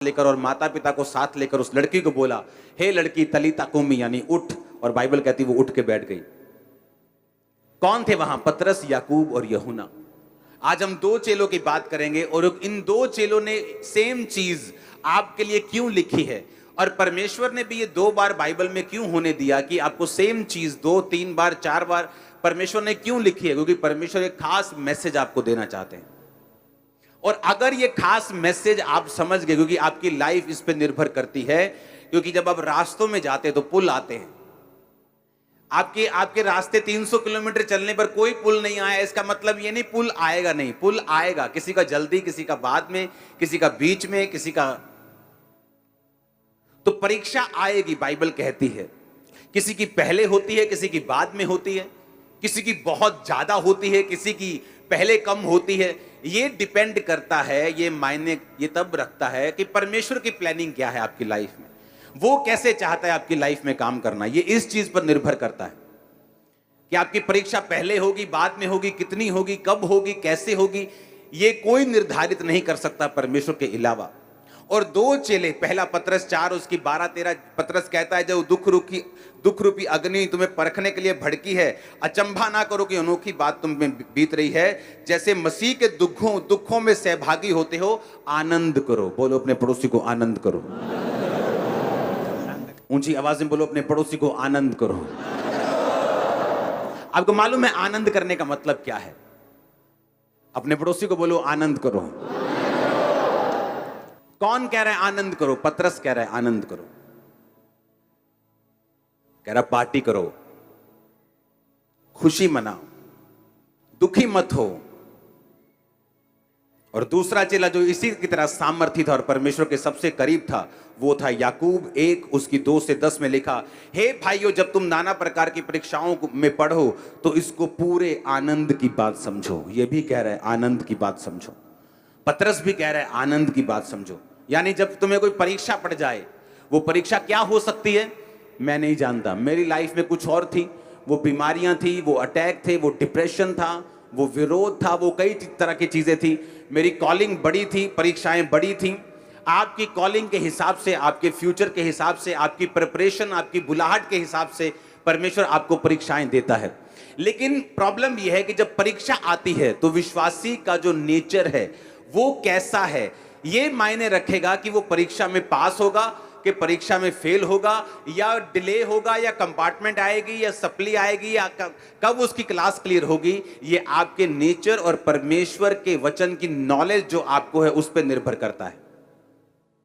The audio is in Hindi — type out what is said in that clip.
लेकर और माता पिता को साथ लेकर उस लड़की को बोला, हे लड़की तलीता कुमी, यानी उठ, और बाइबल कहती वो उठ के बैठ गई। कौन थे वहां? पतरस, याकूब और यूहन्ना। आज हम दो चेलों की बात करेंगे और इन दो चेलों ने सेम चीज आपके लिए क्यों लिखी है, और परमेश्वर ने भी ये 2 बार बाइबल में क्यों होने दिया कि आपको सेम चीज 2, 3 बार, 4 बार परमेश्वर ने क्यों लिखी है? क्योंकि परमेश्वर एक खास मैसेज आपको देना चाहते हैं। और अगर ये खास मैसेज आप समझ गए, क्योंकि आपकी लाइफ इस पे निर्भर करती है, क्योंकि जब आप रास्तों में जाते हैं तो पुल आते हैं। आपके रास्ते 300 किलोमीटर चलने पर कोई पुल नहीं आया, इसका मतलब ये नहीं पुल आएगा नहीं, पुल आएगा। किसी का जल्दी, किसी का बाद में, किसी का बीच में, किसी का। तो परीक्षा आएगी, बाइबल कहती है। किसी की पहले होती है, किसी की बाद में होती है, किसी की बहुत ज्यादा होती है, किसी की पहले कम होती है। ये डिपेंड करता है, ये मायने ये तब रखता है कि परमेश्वर की प्लानिंग क्या है आपकी लाइफ में, वो कैसे चाहता है आपकी लाइफ में काम करना। ये इस चीज पर निर्भर करता है कि आपकी परीक्षा पहले होगी, बाद में होगी, कितनी होगी, कब होगी, कैसे होगी, ये कोई निर्धारित नहीं कर सकता परमेश्वर के अलावा। और 2 चेले, पहला पतरस 4 उसकी 12-13, पतरस कहता है जब दुख रूपी अग्नि तुम्हें परखने के लिए भड़की है, अचंभा ना करो कि अनोखी बात तुम में बीत रही है। जैसे मसीह के दुखों में सहभागी होते हो, आनंद करो। बोलो अपने पड़ोसी को आनंद करो। ऊंची आवाज में बोलो अपने पड़ोसी को आनंद करो। आपको मालूम है आनंद करने का मतलब क्या है? अपने पड़ोसी को बोलो आनंद करो। कौन कह रहा है आनंद करो? पतरस कह रहा है आनंद करो, कह रहा पार्टी करो, खुशी मनाओ, दुखी मत हो। और दूसरा चेला जो इसी की तरह सामर्थी था और परमेश्वर के सबसे करीब था, वो था याकूब 1 उसकी 2 से 10 में लिखा, हे भाइयों, जब तुम नाना प्रकार की परीक्षाओं में पढ़ो तो इसको पूरे आनंद की बात समझो। ये भी कह रहा है आनंद की बात समझो। पतरस भी कह रहा है आनंद की बात समझो। यानी जब तुम्हें कोई परीक्षा पड़ जाए, वो परीक्षा क्या हो सकती है मैं नहीं जानता। मेरी लाइफ में कुछ और थी, वो बीमारियां थी, वो अटैक थे, वो डिप्रेशन था, वो विरोध था, वो कई तरह की चीजें थी। मेरी कॉलिंग बड़ी थी, परीक्षाएं बड़ी थी। आपकी कॉलिंग के हिसाब से, आपके फ्यूचर के हिसाब से, आपकी प्रिपरेशन, आपकी बुलाहट के हिसाब से परमेश्वर आपको परीक्षाएं देता है। लेकिन प्रॉब्लम यह है कि जब परीक्षा आती है तो विश्वासी का जो नेचर है वो कैसा है, ये मायने रखेगा कि वो परीक्षा में पास होगा कि परीक्षा में फेल होगा, या डिले होगा, या कंपार्टमेंट आएगी, या सप्ली आएगी, या कब उसकी क्लास क्लियर होगी। ये आपके नेचर और परमेश्वर के वचन की नॉलेज जो आपको है उस पर निर्भर करता है।